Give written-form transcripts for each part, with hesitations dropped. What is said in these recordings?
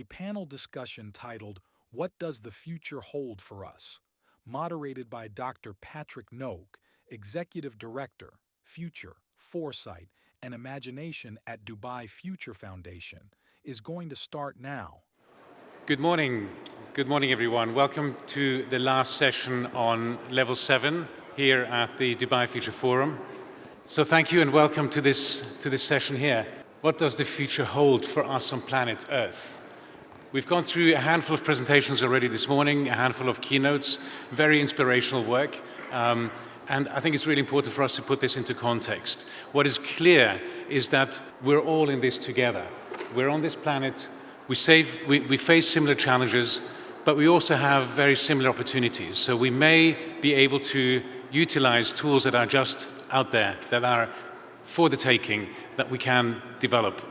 panel discussion titled, What Does the Future Hold for Us?, moderated by Dr. Patrick Noak, Executive Director, Future, Foresight, and Imagination at Dubai Future Foundation, is going to start now. Good morning. Good morning, everyone. Welcome to the last session on Level 7 here at the Dubai Future Forum. So thank you and welcome to this session here. What does the future hold for us on planet Earth? We've gone through a handful of presentations already this morning, a handful of keynotes, very inspirational work. And I think it's really important for us to put this into context. What is clear is that we're all in this together. We're on this planet, we face similar challenges, but we also have very similar opportunities. So we may be able to utilize tools that are just out there, that are for the taking, that we can develop.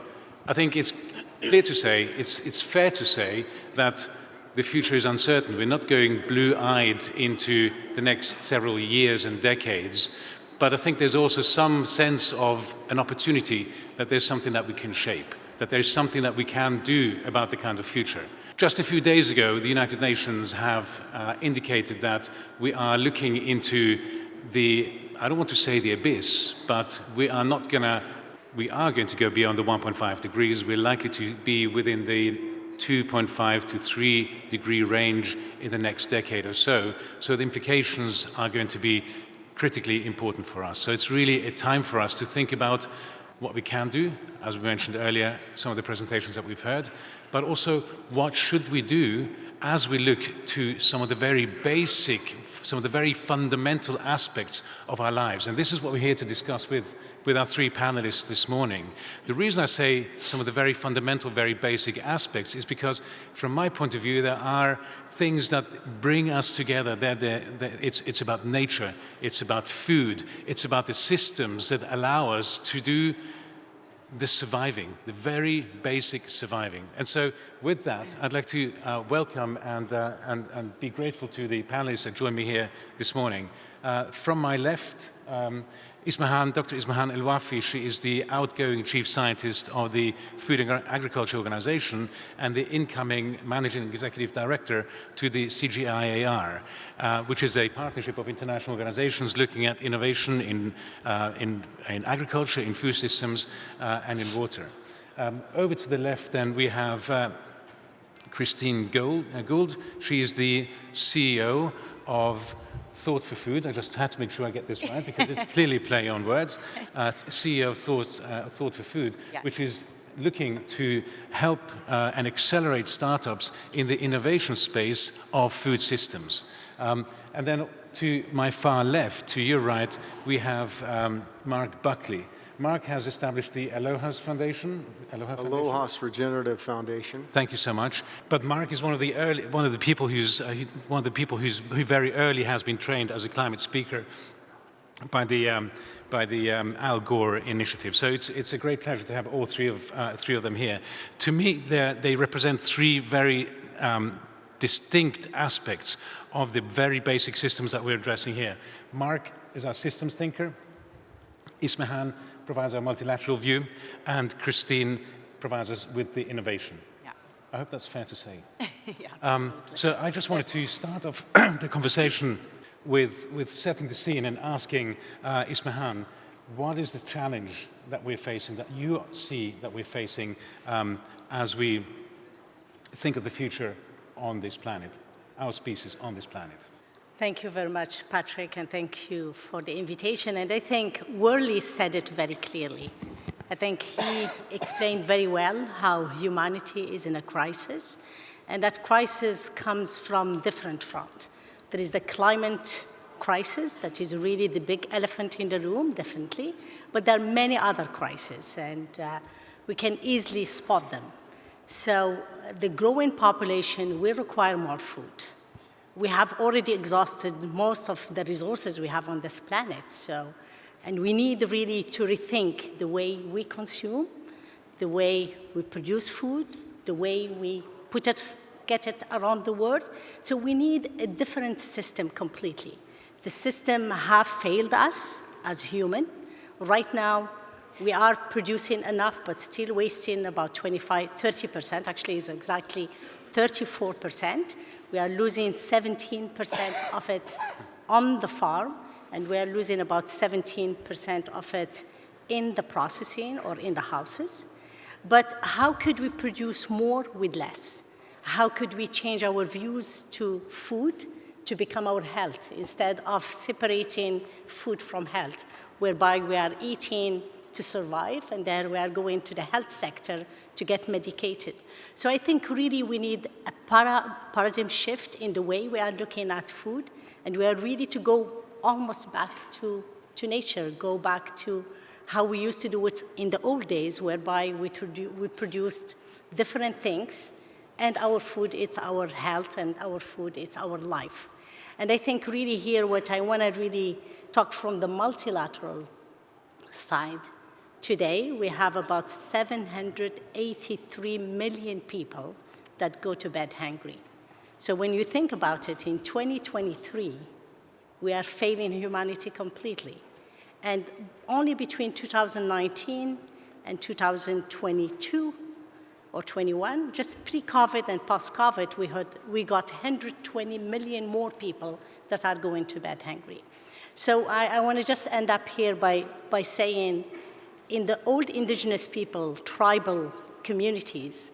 I think it's clear to say, it's fair to say that the future is uncertain. We're not going blue-eyed into the next several years and decades, but I think there's also some sense of an opportunity that there's something that we can shape, that there's something that we can do about the kind of future. Just a few days ago, the United Nations have indicated that we are looking into I don't want to say the abyss, but we are going to go beyond the 1.5 degrees. We're likely to be within the 2.5 to 3 degree range in the next decade or so. So the implications are going to be critically important for us. So it's really a time for us to think about what we can do, as we mentioned earlier, some of the presentations that we've heard, but also what should we do as we look to some of the very basic, some of the very fundamental aspects of our lives. And this is what we're here to discuss with our three panelists this morning. The reason I say some of the very fundamental, very basic aspects is because, from my point of view, there are things that bring us together. It's about nature, it's about food, it's about the systems that allow us to do the surviving, the very basic surviving. And so with that, I'd like to welcome and be grateful to the panelists that joined me here this morning. From my left, Dr. Ismahan Elwafi. She is the outgoing chief scientist of the Food and Agriculture Organization and the incoming managing executive director to the CGIAR, which is a partnership of international organizations looking at innovation in agriculture, in food systems, and in water. Over to the left, then, we have Christine Gould. She is the CEO of Thought for Food. I just had to make sure I get this right because it's clearly play on words. CEO of Thought for Food, yeah, which is looking to help and accelerate startups in the innovation space of food systems. And then to my far left, to your right, we have Mark Buckley. Mark has established the Aloha's Foundation. Aloha's Regenerative Foundation. Thank you so much. But Mark is one of the people who very early has been trained as a climate speaker by the Al Gore initiative. So it's a great pleasure to have all three of them here. To me, they represent three very distinct aspects of the very basic systems that we're addressing here. Mark is our systems thinker. Ismahan provides our multilateral view, and Christine provides us with the innovation. Yeah. I hope that's fair to say. Yeah, so I just wanted to start off the conversation with setting the scene and asking Ismahan, what is the challenge that we're facing, that you see that we're facing as we think of the future on this planet, our species on this planet? Thank you very much, Patrick, and thank you for the invitation. And I think Worley said it very clearly. I think he explained very well how humanity is in a crisis, and that crisis comes from different fronts. There is the climate crisis, that is really the big elephant in the room, definitely, but there are many other crises, and we can easily spot them. So the growing population will require more food. We have already exhausted most of the resources we have on this planet, and we need really to rethink the way we consume, the way we produce food, the way we get it around the world. So we need a different system completely. The system have failed us as human. Right now, We are producing enough, but still wasting about 30%. Actually, it's exactly 34%. We are losing 17% of it on the farm, and we are losing about 17% of it in the processing or in the houses. But how could we produce more with less? How could we change our views to food to become our health instead of separating food from health, whereby we are eating to survive and then we are going to the health sector to get medicated? So I think really we need a paradigm shift in the way we are looking at food, and we are really to go almost back to nature, go back to how we used to do it in the old days, whereby we produced different things, and our food, it's our health, and our food, it's our life. And I think really here what I want to really talk from the multilateral side. Today, we have about 783 million people that go to bed hungry. So when you think about it, in 2023, we are failing humanity completely. And only between 2019 and 2022 or 21, just pre-COVID and post-COVID, we got 120 million more people that are going to bed hungry. So I want to just end up here by saying, in the old indigenous people, tribal communities,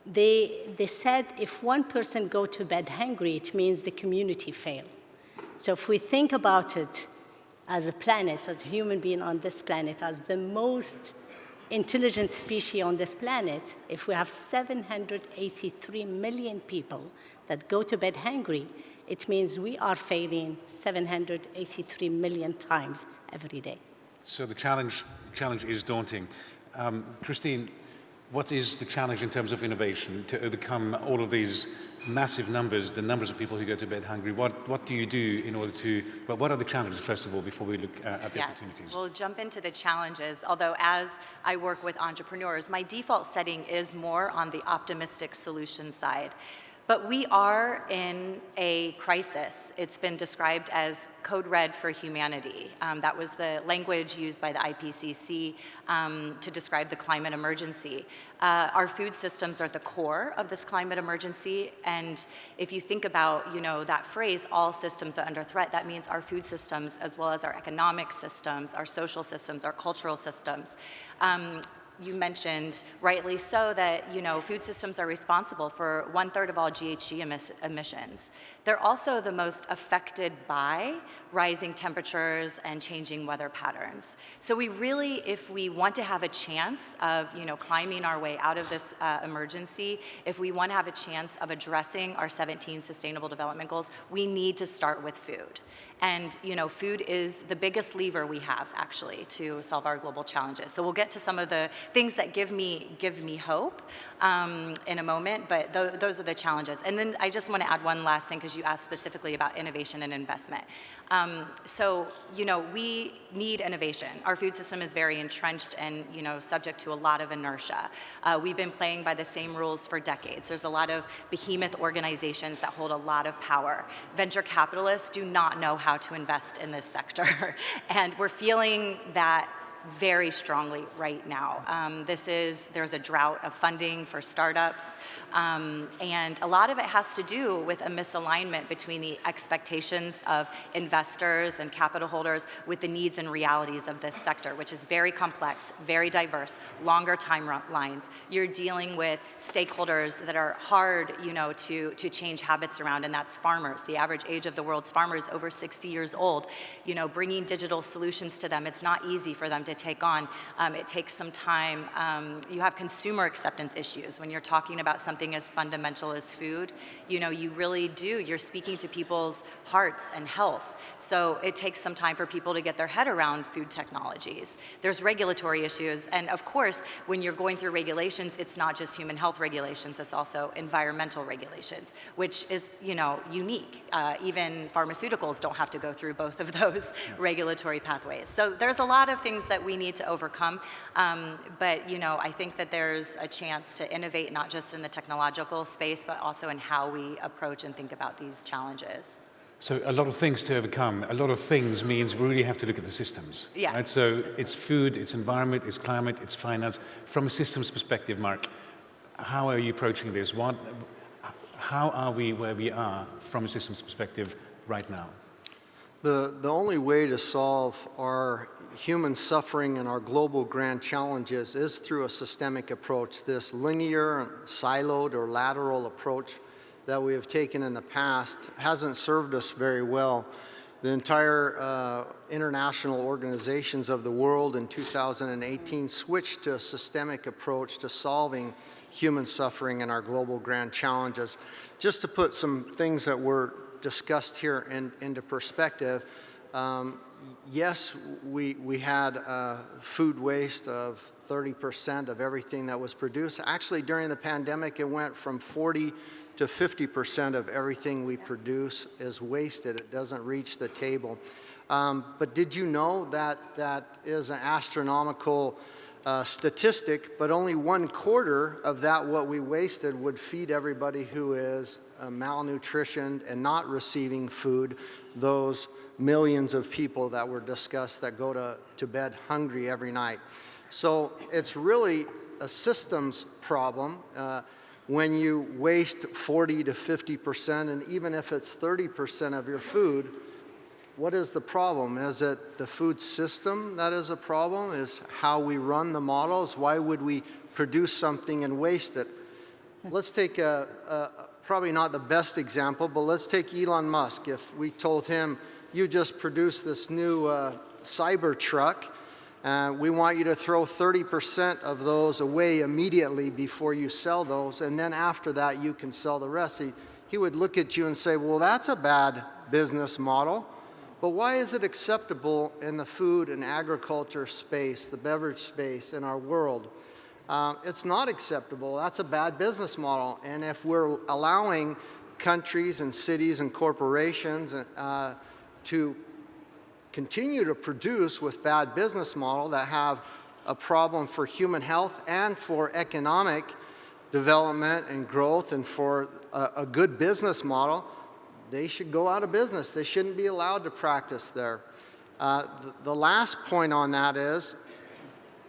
they said if one person go to bed hungry, it means the community failed. So if we think about it as a planet, as a human being on this planet, as the most intelligent species on this planet, if we have 783 million people that go to bed hungry, it means we are failing 783 million times every day. So the challenge is daunting. Christine, what is the challenge in terms of innovation to overcome all of these massive numbers, the numbers of people who go to bed hungry? What do you do in order to, well, what are the challenges, first of all, before we look at the opportunities? We'll jump into the challenges, although as I work with entrepreneurs, my default setting is more on the optimistic solution side. But we are in a crisis. It's been described as code red for humanity. That was the language used by the IPCC to describe the climate emergency. Our food systems are at the core of this climate emergency, and if you think about, that phrase, all systems are under threat, that means our food systems, as well as our economic systems, our social systems, our cultural systems. You mentioned, rightly so, that food systems are responsible for 1/3 of all GHG emissions. They're also the most affected by rising temperatures and changing weather patterns. So we really, if we want to have a chance of climbing our way out of this emergency, if we want to have a chance of addressing our 17 Sustainable Development Goals, we need to start with food. And food is the biggest lever we have, actually, to solve our global challenges. So we'll get to some of the things that give me hope in a moment, but those are the challenges. And then I just want to add one last thing, because you asked specifically about innovation and investment. We need innovation. Our food system is very entrenched and subject to a lot of inertia. We've been playing by the same rules for decades. There's a lot of behemoth organizations that hold a lot of power. Venture capitalists do not know how to invest in this sector, and we're feeling that very strongly right now. There's a drought of funding for startups, and a lot of it has to do with a misalignment between the expectations of investors and capital holders with the needs and realities of this sector, which is very complex, very diverse, longer timelines. You're dealing with stakeholders that are hard, to change habits around, and that's farmers. The average age of the world's farmers is over 60 years old. Bringing digital solutions to them, it's not easy for them to take on. It takes some time. You have consumer acceptance issues when you're talking about something as fundamental as food. You really do. You're speaking to people's hearts and health. So it takes some time for people to get their head around food technologies. There's regulatory issues. And of course, when you're going through regulations, it's not just human health regulations, it's also environmental regulations, which is, unique. Even pharmaceuticals don't have to go through both of those regulatory pathways. So there's a lot of things that we need to overcome. But, I think that there's a chance to innovate not just in the technological space, but also in how we approach and think about these challenges. So a lot of things to overcome. A lot of things means we really have to look at the systems. Yeah. Right? So it's food, it's environment, it's climate, it's finance. From a systems perspective, Mark, how are you approaching this? How are we where we are from a systems perspective right now? The only way to solve our human suffering and our global grand challenges is through a systemic approach. This linear, siloed, or lateral approach that we have taken in the past hasn't served us very well. The entire international organizations of the world in 2018 switched to a systemic approach to solving human suffering and our global grand challenges. Just to put some things that were discussed here into perspective, yes, we had food waste of 30% of everything that was produced. Actually, during the pandemic, it went from 40 to 50% of everything we produce is wasted. It doesn't reach the table. But did you know that that is an astronomical statistic, but only 1/4 of that what we wasted would feed everybody who is malnutritioned and not receiving food, those millions of people that were discussed that go to bed hungry every night. So it's really a systems problem when you waste 40 to 50%, and even if it's 30% of your food, what is the problem? Is it the food system that is a problem? Is how we run the models? Why would we produce something and waste it? Let's take probably not the best example, but let's take Elon Musk. If we told him, you just produced this new cyber truck, we want you to throw 30% of those away immediately before you sell those, and then after that you can sell the rest. He would look at you and say, well, that's a bad business model. But why is it acceptable in the food and agriculture space, the beverage space in our world? It's not acceptable. That's a bad business model. And if we're allowing countries and cities and corporations to continue to produce with bad business model that have a problem for human health and for economic development and growth and for a good business model, they should go out of business. They shouldn't be allowed to practice there. The last point on that is,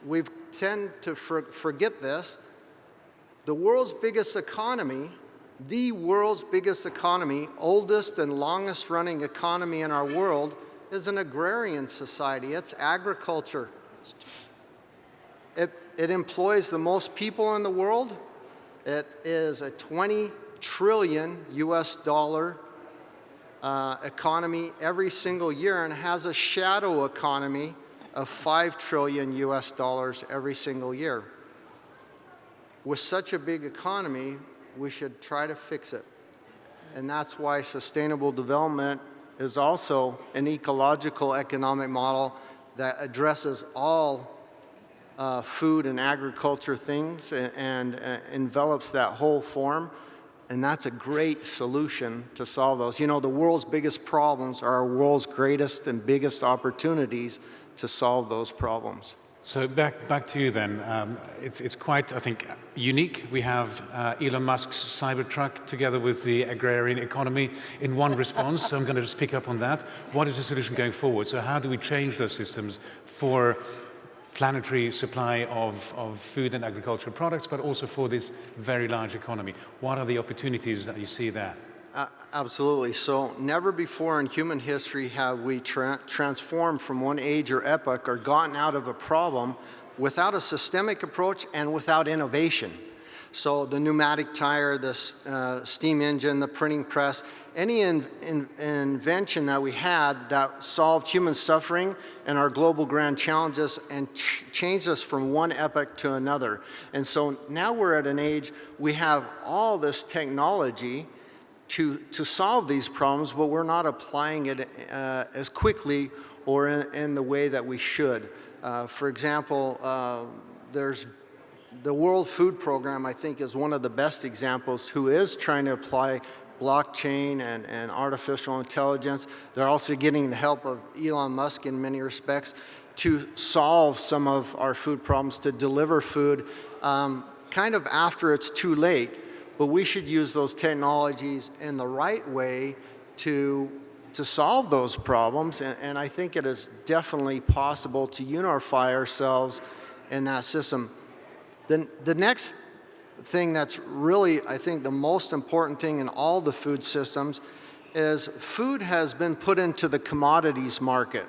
we tend to forget this. The world's biggest economy, oldest and longest running economy in our world, is an agrarian society. It's agriculture. It employs the most people in the world. It is a 20 trillion US dollar economy every single year, and has a shadow economy of 5 trillion US dollars every single year. With such a big economy, we should try to fix it. And that's why sustainable development is also an ecological economic model that addresses all food and agriculture things and envelops that whole form. And that's a great solution to solve those. You know, the world's biggest problems are our world's greatest and biggest opportunities to solve those problems. So back to you then. It's quite, I think, unique. We have Elon Musk's Cybertruck together with the agrarian economy in one response. So I'm going to just pick up on that. What is the solution going forward? So how do we change those systems for planetary supply of food and agricultural products, but also for this very large economy? What are the opportunities that you see there? Absolutely. So never before in human history have we transformed from one age or epoch or gotten out of a problem without a systemic approach and without innovation. So the pneumatic tire, the steam engine, the printing press, any invention that we had that solved human suffering and our global grand challenges and changed us from one epoch to another. And so now we're at an age, we have all this technology to solve these problems, but we're not applying it as quickly or in the way that we should. For example, there's the World Food Program, I think, is one of the best examples, who is trying to apply blockchain and artificial intelligence. They're also getting the help of Elon Musk in many respects to solve some of our food problems, to deliver food kind of after it's too late. But we should use those technologies in the right way to to solve those problems, and I think it is definitely possible to unify ourselves in that system. The next thing that's really, I think, the most important thing in all the food systems is food has been put into the commodities market.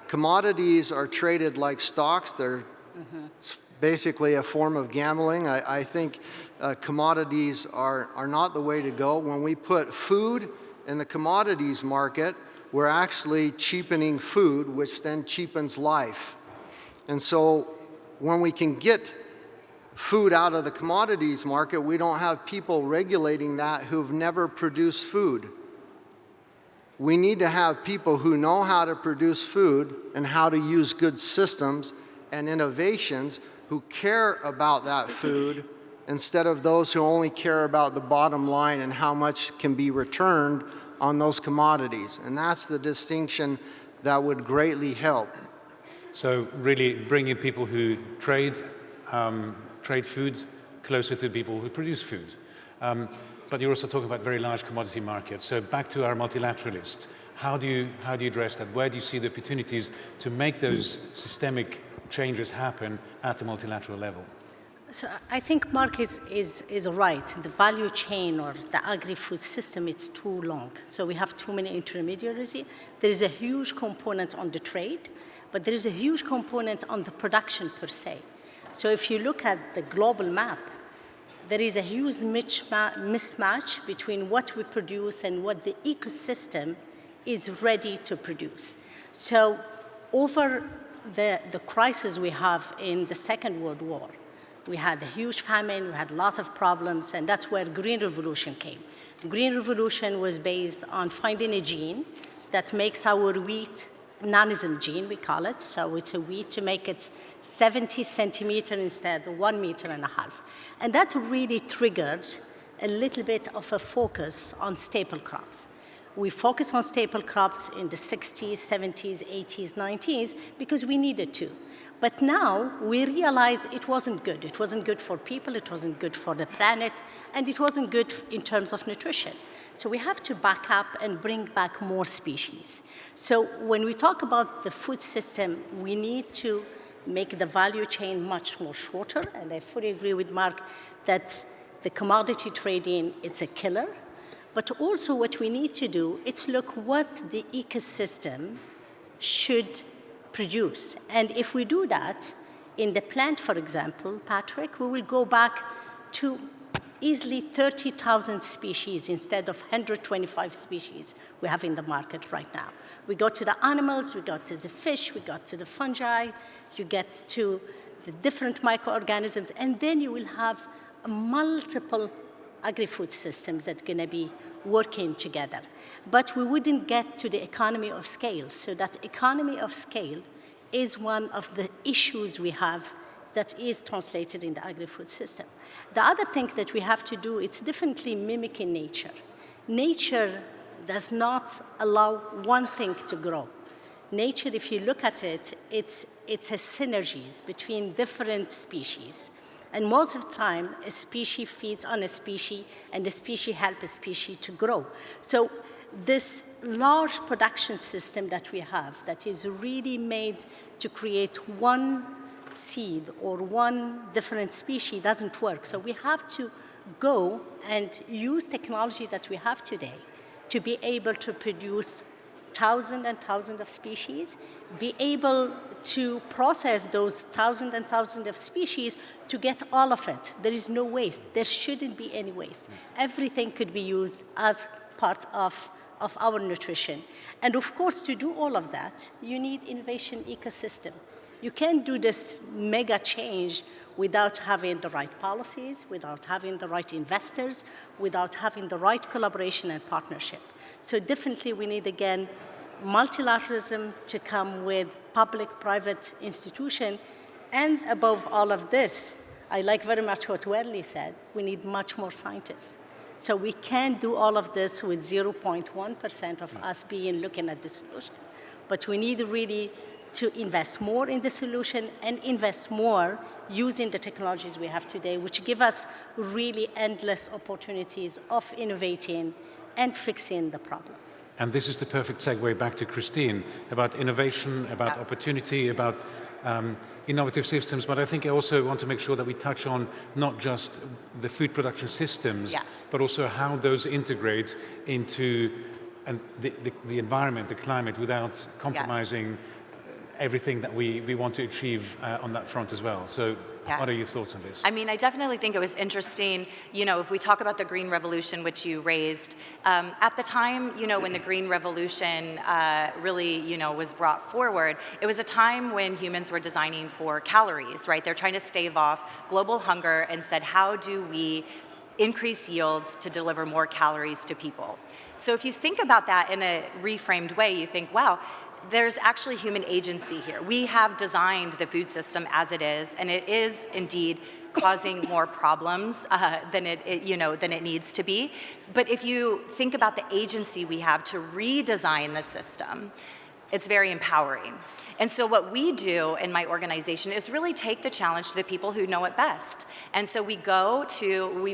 Commodities are traded like stocks. They're basically a form of gambling. I think commodities are not the way to go. When we put food in the commodities market, we're actually cheapening food, which then cheapens life. And so when we can get food out of the commodities market, we don't have people regulating that who've never produced food. We need to have people who know how to produce food and how to use good systems and innovations who care about that food instead of those who only care about the bottom line and how much can be returned on those commodities. And that's the distinction that would greatly help. So really bringing people who trade foods closer to people who produce food. But you're also talking about very large commodity markets. So back to our multilateralists, how do you address that? Where do you see the opportunities to make those systemic changes happen at the multilateral level? So I think Mark is right. The value chain or the agri-food system, it's too long. So we have too many intermediaries. There is a huge component on the trade, but there is a huge component on the production per se. So if you look at the global map, there is a huge mismatch between what we produce and what the ecosystem is ready to produce. So over the crisis we have in the Second World War, we had a huge famine, we had a lot of problems, and that's where Green Revolution came. Green Revolution was based on finding a gene that makes our wheat, nanism gene, we call it. So it's a wheat to make it 70 centimeters instead of 1.5 meters. And that really triggered a little bit of a focus on staple crops. We focused on staple crops in the 60s, 70s, 80s, 90s because we needed to. But now we realize it wasn't good. It wasn't good for people, it wasn't good for the planet, and it wasn't good in terms of nutrition. So we have to back up and bring back more species. So when we talk about the food system, we need to make the value chain much more shorter, and I fully agree with Mark that the commodity trading, it's a killer. But also what we need to do is look what the ecosystem should produce. And if we do that, in the plant, for example, Patrick, we will go back to easily 30,000 species instead of 125 species we have in the market right now. We go to the animals, we go to the fish, we go to the fungi, you get to the different microorganisms, and then you will have multiple agri-food systems that are going to be working together. But we wouldn't get to the economy of scale. So that economy of scale is one of the issues we have that is translated in the agri-food system. The other thing that we have to do, it's definitely mimicking nature. Nature does not allow one thing to grow. Nature, if you look at it, it's a synergies between different species. And most of the time, a species feeds on a species, and the species help a species to grow. So this large production system that we have that is really made to create one seed or one different species doesn't work. So we have to go and use technology that we have today to be able to produce thousands and thousands of species, be able to process those thousands and thousands of species to get all of it. There is no waste. There shouldn't be any waste. Everything could be used as part of our nutrition. And of course, to do all of that, you need innovation ecosystem. You can't do this mega change without having the right policies, without having the right investors, without having the right collaboration and partnership. So definitely we need, again, multilateralism to come with public-private institution. And above all of this, I like very much what Werley said, we need much more scientists. So we can't do all of this with 0.1% of us looking at the solution. But we need really to invest more in the solution and invest more using the technologies we have today, which give us really endless opportunities of innovating and fixing the problem. And this is the perfect segue back to Christine about innovation, about opportunity, about innovative systems. But I think I also want to make sure that we touch on not just the food production systems, but also how those integrate into the environment, the climate, without compromising everything that we want to achieve on that front as well. So what are your thoughts on this? I mean, I definitely think it was interesting, you know, if we talk about the Green Revolution, which you raised, at the time, you know, when the Green Revolution really, you know, was brought forward, it was a time when humans were designing for calories, right? They're trying to stave off global hunger and said, how do we increase yields to deliver more calories to people? So if you think about that in a reframed way, you think, wow, there's actually human agency here. We have designed the food system as it is, and it is indeed causing more problems than it needs to be. But if you think about the agency we have to redesign the system, it's very empowering. And so what we do in my organization is really take the challenge to the people who know it best. And so we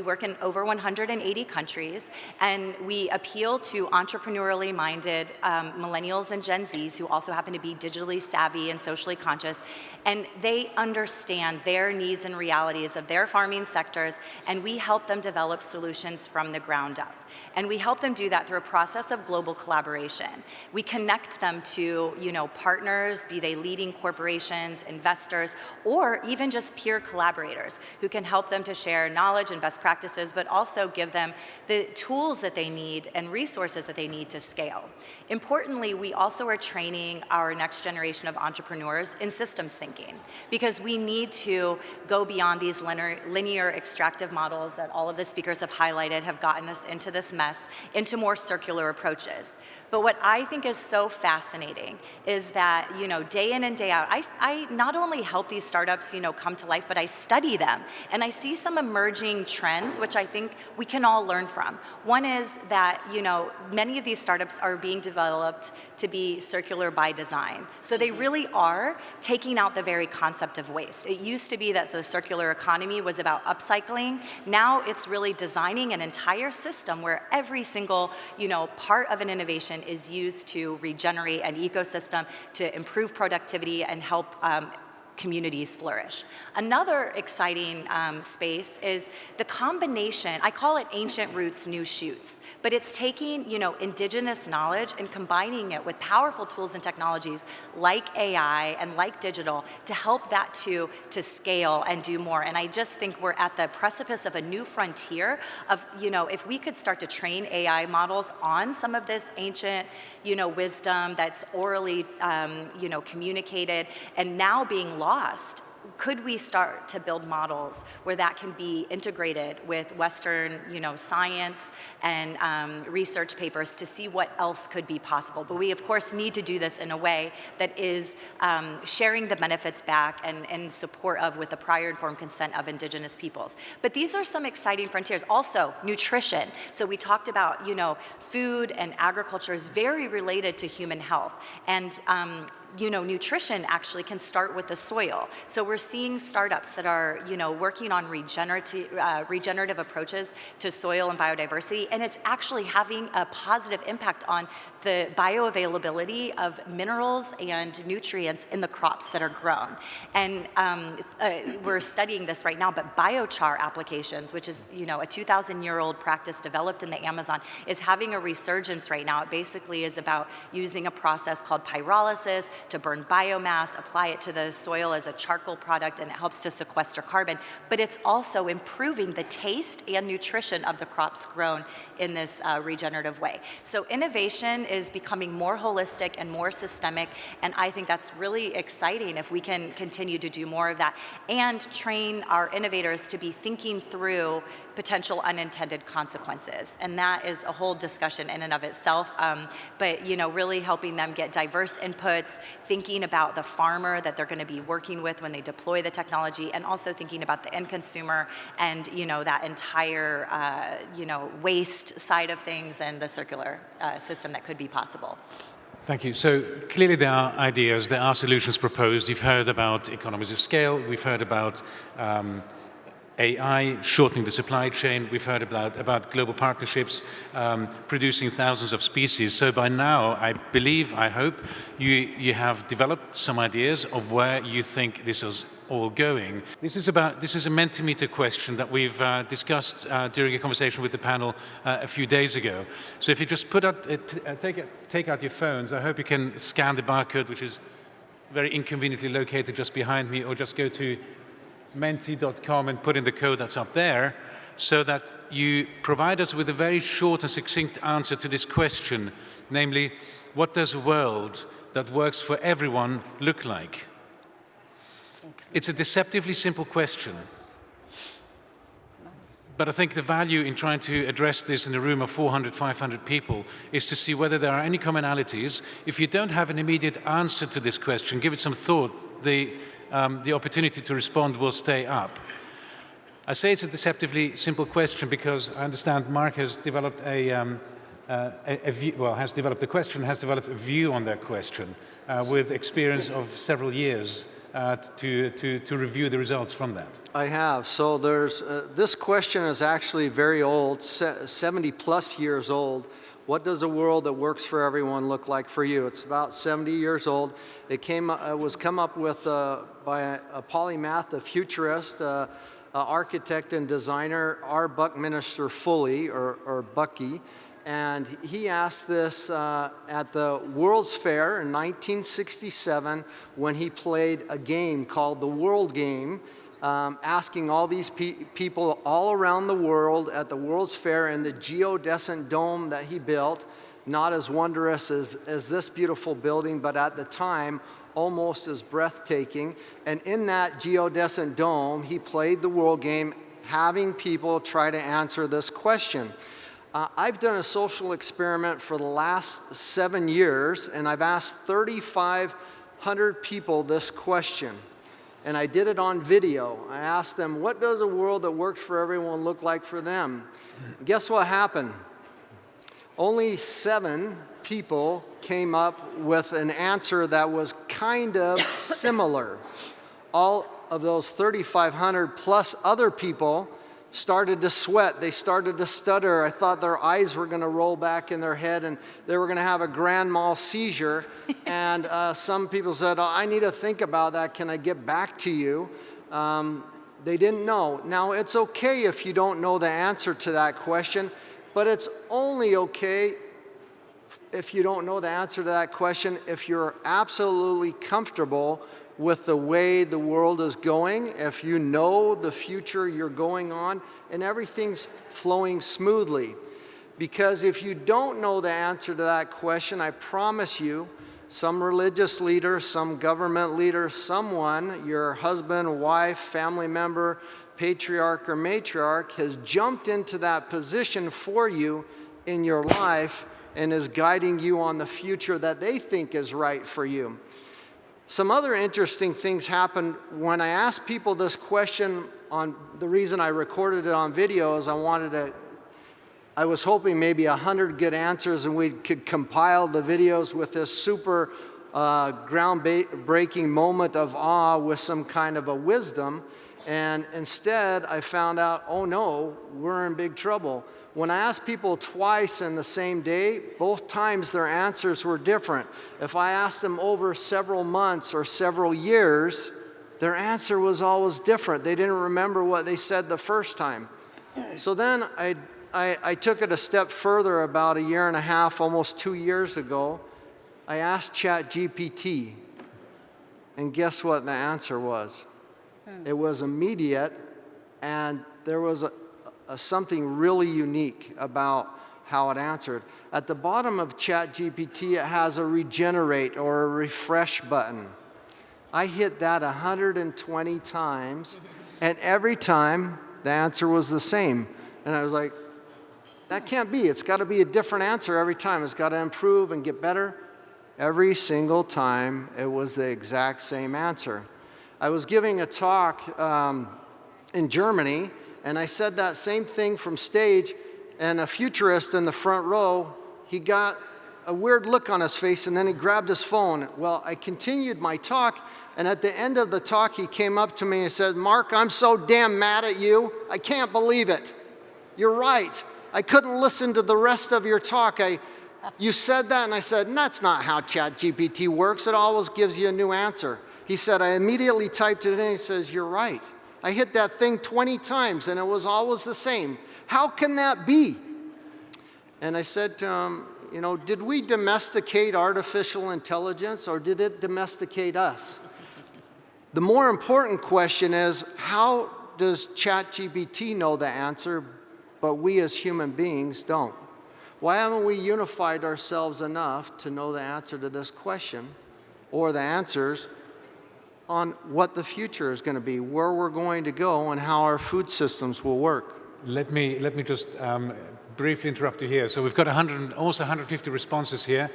work in over 180 countries, and we appeal to entrepreneurially minded millennials and Gen Zs who also happen to be digitally savvy and socially conscious, and they understand their needs and realities of their farming sectors, and we help them develop solutions from the ground up. And we help them do that through a process of global collaboration. We connect them to, you know, partners, be they leading corporations, investors, or even just peer collaborators who can help them to share knowledge and best practices, but also give them the tools that they need and resources that they need to scale. Importantly, we also are training our next generation of entrepreneurs in systems thinking, because we need to go beyond these linear extractive models that all of the speakers have highlighted have gotten us into this mess, into more circular approaches. But what I think is so fascinating is that, you know, day in and day out, I not only help these startups, you know, come to life, but I study them. And I see some emerging trends, which I think we can all learn from. One is that, you know, many of these startups are being developed to be circular by design. So they really are taking out the very concept of waste. It used to be that the circular economy was about upcycling. Now it's really designing an entire system where every single, you know, part of an innovation is used to regenerate an ecosystem, to improve productivity and help communities flourish. Another exciting space is the combination, I call it ancient roots, new shoots, but it's taking, you know, indigenous knowledge and combining it with powerful tools and technologies like AI and like digital to help that to scale and do more. And I just think we're at the precipice of a new frontier of, you know, if we could start to train AI models on some of this ancient, you know, wisdom that's orally, you know, communicated and now being lost, could we start to build models where that can be integrated with Western, you know, science and research papers to see what else could be possible? But we, of course, need to do this in a way that is sharing the benefits back and in support of, with the prior informed consent of indigenous peoples. But these are some exciting frontiers. Also, nutrition. So we talked about, you know, food and agriculture is very related to human health. And you know, nutrition actually can start with the soil. So we're seeing startups that are, you know, working on regenerative approaches to soil and biodiversity, and it's actually having a positive impact on the bioavailability of minerals and nutrients in the crops that are grown. And we're studying this right now, but biochar applications, which is, you know, a 2,000-year-old practice developed in the Amazon, is having a resurgence right now. It basically is about using a process called pyrolysis to burn biomass, apply it to the soil as a charcoal product, and it helps to sequester carbon. But it's also improving the taste and nutrition of the crops grown in this regenerative way. So innovation is becoming more holistic and more systemic, and I think that's really exciting if we can continue to do more of that and train our innovators to be thinking through potential unintended consequences. And that is a whole discussion in and of itself. But, you know, really helping them get diverse inputs, thinking about the farmer that they're going to be working with when they deploy the technology, and also thinking about the end consumer and, you know, that entire, you know, waste side of things and the circular system that could be possible. Thank you. So clearly there are ideas, there are solutions proposed. You've heard about economies of scale. We've heard about AI, shortening the supply chain. We've heard about global partnerships, producing thousands of species. So by now, I believe, I hope, you have developed some ideas of where you think this is all going. This is a Mentimeter question that we've discussed during a conversation with the panel a few days ago. So if you just take out your phones, I hope you can scan the barcode, which is very inconveniently located just behind me, or just go to menti.com and put in the code that's up there, so that you provide us with a very short and succinct answer to this question, namely, what does a world that works for everyone look like? It's a deceptively simple question. But I think the value in trying to address this in a room of 400, 500 people is to see whether there are any commonalities. If you don't have an immediate answer to this question, give it some thought. The opportunity to respond will stay up. I say it's a deceptively simple question because I understand Mark has developed a view on that question with experience of several years to review the results from that. I have. So there's this question is actually very old, 70 plus years old. What does a world that works for everyone look like for you? It's about 70 years old. It was come up with by a polymath, a futurist, architect and designer, R. Buckminster Fully, or Bucky. And he asked this at the World's Fair in 1967 when he played a game called the World Game, asking all these people all around the world at the World's Fair in the geodescent dome that he built, not as wondrous as this beautiful building, but at the time almost as breathtaking. And in that geodescent dome, he played the World Game, having people try to answer this question. I've done a social experiment for the last 7 years, and I've asked 3,500 people this question. And I did it on video. I asked them, what does a world that works for everyone look like for them? Guess what happened? Only 7 people came up with an answer that was kind of similar. All of those 3,500 plus other people started to sweat. They started to stutter. I thought their eyes were going to roll back in their head and they were going to have a grand mal seizure. And some people said, oh, I need to think about that. Can I get back to you? They didn't know. Now, it's okay if you don't know the answer to that question, but it's only okay if you don't know the answer to that question if you're absolutely comfortable with the way the world is going, if you know the future you're going on, and everything's flowing smoothly. Because if you don't know the answer to that question, I promise you, some religious leader, some government leader, someone, your husband, wife, family member, patriarch or matriarch, has jumped into that position for you in your life and is guiding you on the future that they think is right for you. Some other interesting things happened when I asked people this question. On the reason I recorded it on video is I was hoping maybe 100 good answers and we could compile the videos with this super groundbreaking moment of awe with some kind of a wisdom. And instead I found out, oh no, we're in big trouble. When I asked people twice in the same day, both times their answers were different. If I asked them over several months or several years, their answer was always different. They didn't remember what they said the first time. So then I took it a step further about 1.5 years, almost 2 years ago. I asked ChatGPT, and guess what the answer was? It was immediate, and there was something really unique about how it answered. At the bottom of ChatGPT, it has a regenerate or a refresh button. I hit that 120 times, and every time the answer was the same. And I was like, that can't be. It's got to be a different answer every time. It's got to improve and get better. Every single time, it was the exact same answer. I was giving a talk in Germany, and I said that same thing from stage, and a futurist in the front row, he got a weird look on his face, and then he grabbed his phone. Well, I continued my talk, and at the end of the talk, he came up to me and said, "Mark, I'm so damn mad at you. I can't believe it. You're right. I couldn't listen to the rest of your talk. You said that," and I said, "That's not how ChatGPT works. It always gives you a new answer." He said, "I immediately typed it in." He says, "You're right. I hit that thing 20 times, and it was always the same. How can that be?" And I said to him, "You know, did we domesticate artificial intelligence, or did it domesticate us?" The more important question is, how does ChatGPT know the answer, but we as human beings don't? Why haven't we unified ourselves enough to know the answer to this question, or the answers on what the future is going to be, where we're going to go, and how our food systems will work? Let me just briefly interrupt you here. So we've got almost 150 responses here.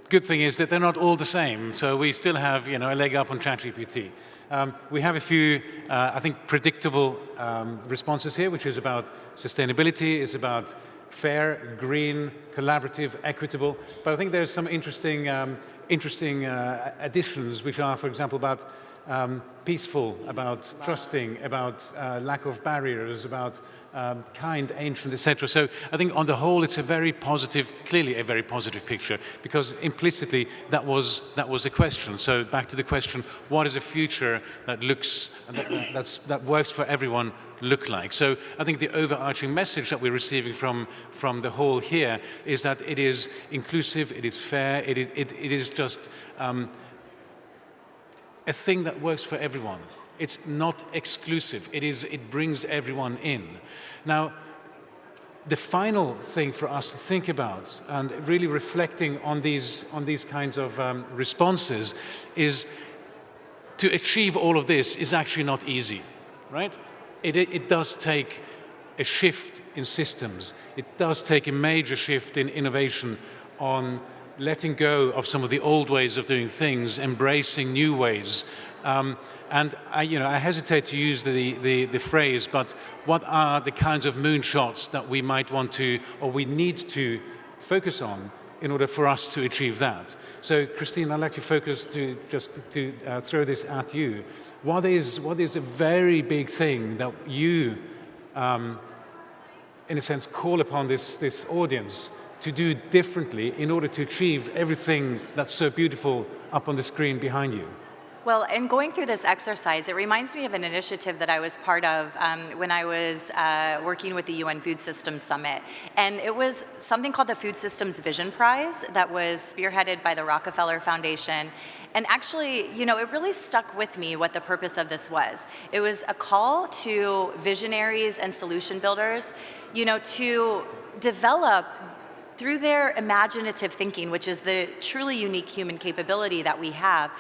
Good thing is that they're not all the same, so we still have, you know, a leg up on ChatGPT. We have a few, I think, predictable responses here, which is about sustainability, is about fair, green, collaborative, equitable. But I think there's some interesting additions, which are, for example, about peaceful, about trusting, about lack of barriers, about kind, ancient, etc. So I think on the whole, it's a very positive, clearly a very positive picture, because implicitly that was the question. So back to the question: what is a future that looks that works for everyone look like? So I think the overarching message that we're receiving from the whole here is that it is inclusive, it is fair, it is just a thing that works for everyone. It's not exclusive. It brings everyone in. Now, the final thing for us to think about, and really reflecting on these kinds of responses, is to achieve all of this is actually not easy, right? It does take a shift in systems. It does take a major shift in innovation on letting go of some of the old ways of doing things, embracing new ways. And I hesitate to use the phrase, but what are the kinds of moonshots that we might want to, or we need to focus on in order for us to achieve that? So, Christine, I'd like you focus to throw this at you. What is a very big thing that you, in a sense, call upon this audience to do differently in order to achieve everything that's so beautiful up on the screen behind you? Well, in going through this exercise, it reminds me of an initiative that I was part of when I was working with the UN Food Systems Summit. And it was something called the Food Systems Vision Prize that was spearheaded by the Rockefeller Foundation. And actually, it really stuck with me what the purpose of this was. It was a call to visionaries and solution builders, to develop through their imaginative thinking, which is the truly unique human capability that we have,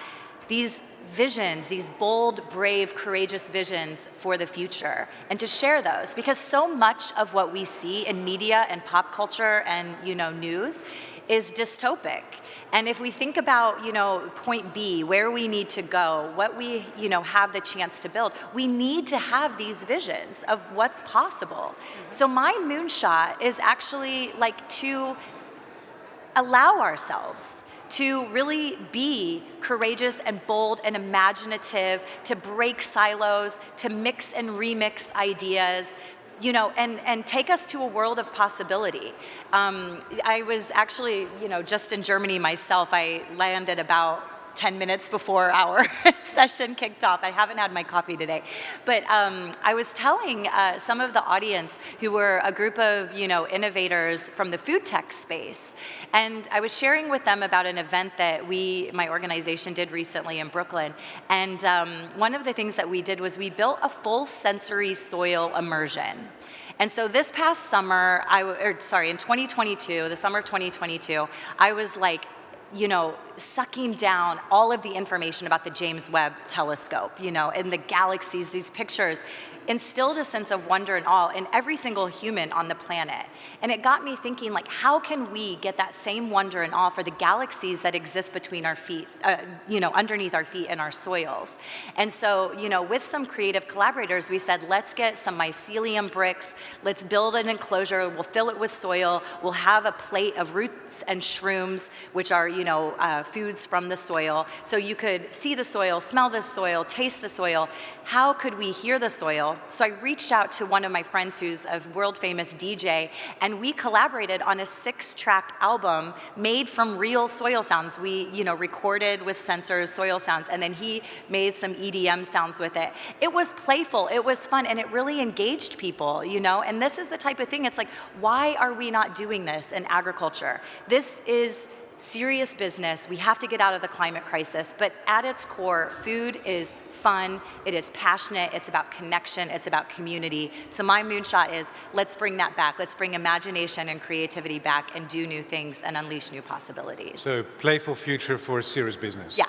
these visions, these bold, brave, courageous visions for the future, and to share those, because so much of what we see in media and pop culture and news is dystopic. And if we think about point B, where we need to go, what we have the chance to build, we need to have these visions of what's possible. So my moonshot is actually to allow ourselves to really be courageous and bold and imaginative, to break silos, to mix and remix ideas, and take us to a world of possibility. I was actually, just in Germany myself. I landed about 10 minutes before our session kicked off. I haven't had my coffee today. But I was telling some of the audience, who were a group of innovators from the food tech space, and I was sharing with them about an event that my organization did recently in Brooklyn. And one of the things that we did was we built a full sensory soil immersion. And so this past summer, in 2022, the summer of 2022, I was sucking down all of the information about the James Webb Telescope, and the galaxies, these pictures instilled a sense of wonder and awe in every single human on the planet. And it got me thinking, like, how can we get that same wonder and awe for the galaxies that exist between our feet, underneath our feet and our soils? And so, with some creative collaborators, we said, let's get some mycelium bricks, let's build an enclosure, we'll fill it with soil, we'll have a plate of roots and shrooms, which are, foods from the soil. So you could see the soil, smell the soil, taste the soil. How could we hear the soil? So I reached out to one of my friends who's a world-famous DJ, and we collaborated on a 6-track album made from real soil sounds. We, recorded with sensors, soil sounds, and then he made some EDM sounds with it. It was playful, it was fun, and it really engaged people, And this is the type of thing, it's like, why are we not doing this in agriculture? This is serious business. We have to get out of the climate crisis, but at its core, food is fun, it is passionate, it's about connection, it's about community. So my moonshot is, let's bring that back. Let's bring imagination and creativity back and do new things and unleash new possibilities. So playful future for serious business. Yeah.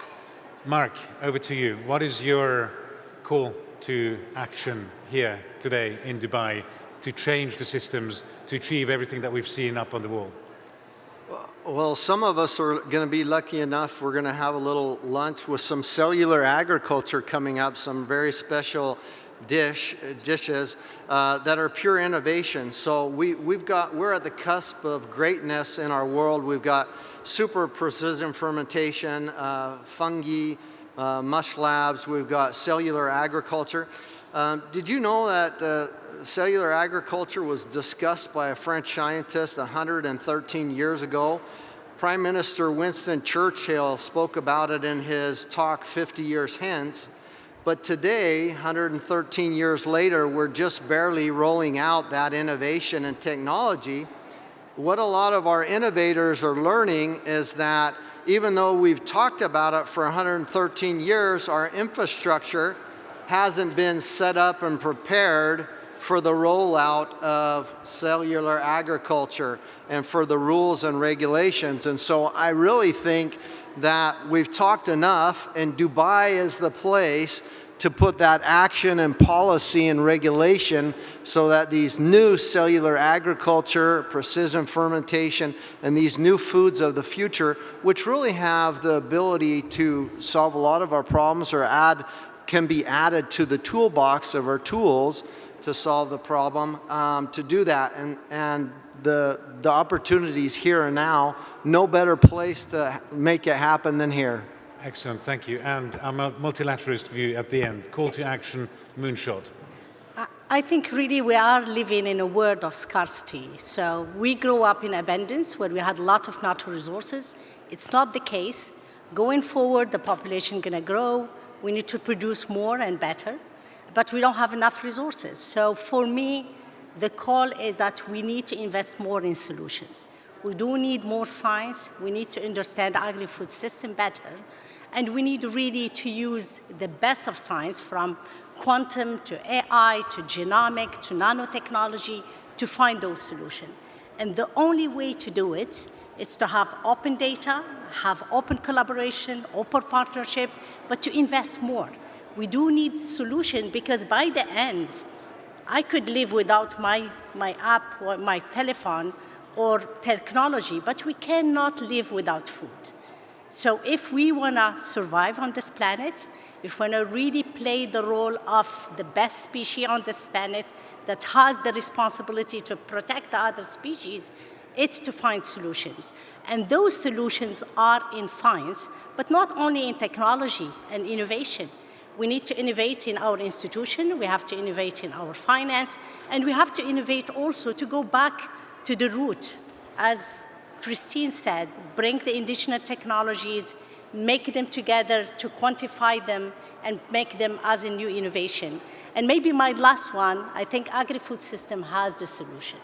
Mark, over to you. What is your call to action here today in Dubai to change the systems to achieve everything that we've seen up on the wall? Well, some of us are going to be lucky enough, we're going to have a little lunch with some cellular agriculture coming up, some very special dishes that are pure innovation. So we're at the cusp of greatness in our world. We've got super precision fermentation, fungi, mush labs, we've got cellular agriculture. Did you know that cellular agriculture was discussed by a French scientist 113 years ago? Prime Minister Winston Churchill spoke about it in his talk 50 years hence. But today, 113 years later, we're just barely rolling out that innovation and technology. What a lot of our innovators are learning is that even though we've talked about it for 113 years, our infrastructure hasn't been set up and prepared for the rollout of cellular agriculture and for the rules and regulations. And so I really think that we've talked enough, and Dubai is the place to put that action and policy and regulation so that these new cellular agriculture, precision fermentation, and these new foods of the future, which really have the ability to solve a lot of our problems or can be added to the toolbox of our tools to solve the problem, to do that. And the opportunities here and now, no better place to make it happen than here. Excellent, thank you. And a multilateralist view at the end. Call to action, moonshot. I think really we are living in a world of scarcity. So we grew up in abundance where we had lots of natural resources. It's not the case. Going forward, the population is going to grow. We need to produce more and better, but we don't have enough resources. So for me, the call is that we need to invest more in solutions. We do need more science. We need to understand the agri-food system better. And we need really to use the best of science, from quantum to AI to genomic to nanotechnology, to find those solutions. And the only way to do it is to have open data, have open collaboration, open partnership, but to invest more. We do need solution, because by the end, I could live without my app or my telephone or technology, but we cannot live without food. So if we want to survive on this planet, if we want to really play the role of the best species on this planet that has the responsibility to protect the other species, it's to find solutions. And those solutions are in science, but not only in technology and innovation. We need to innovate in our institution, we have to innovate in our finance, and we have to innovate also to go back to the root. As Christine said, bring the indigenous technologies, make them together to quantify them and make them as a new innovation. And maybe my last one, I think agri-food system has the solution.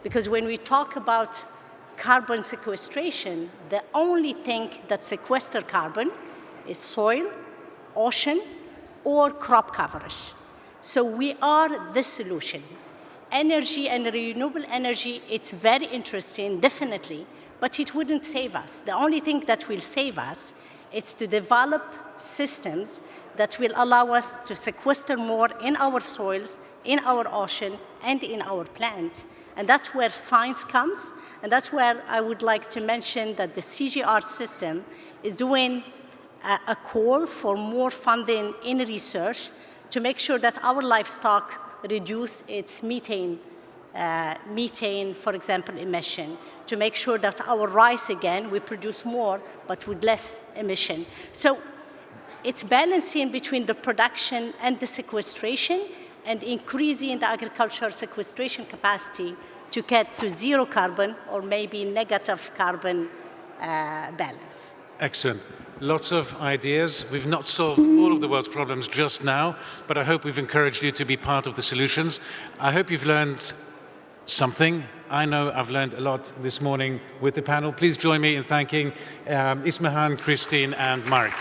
Because when we talk about carbon sequestration, the only thing that sequesters carbon is soil, ocean, or crop coverage. So we are the solution. Energy and renewable energy, it's very interesting, definitely, but it wouldn't save us. The only thing that will save us is to develop systems that will allow us to sequester more in our soils, in our ocean, and in our plants. And that's where science comes, and that's where I would like to mention that the CGR system is doing a call for more funding in research to make sure that our livestock reduce its methane, for example, emission, to make sure that our rice, again, we produce more, but with less emission. So it's balancing between the production and the sequestration and increasing the agricultural sequestration capacity to get to zero carbon or maybe negative carbon balance. Excellent. Lots of ideas. We've not solved all of the world's problems just now, but I hope we've encouraged you to be part of the solutions. I hope you've learned something. I know I've learned a lot this morning with the panel. Please join me in thanking Ismahan, Christine, and Mark.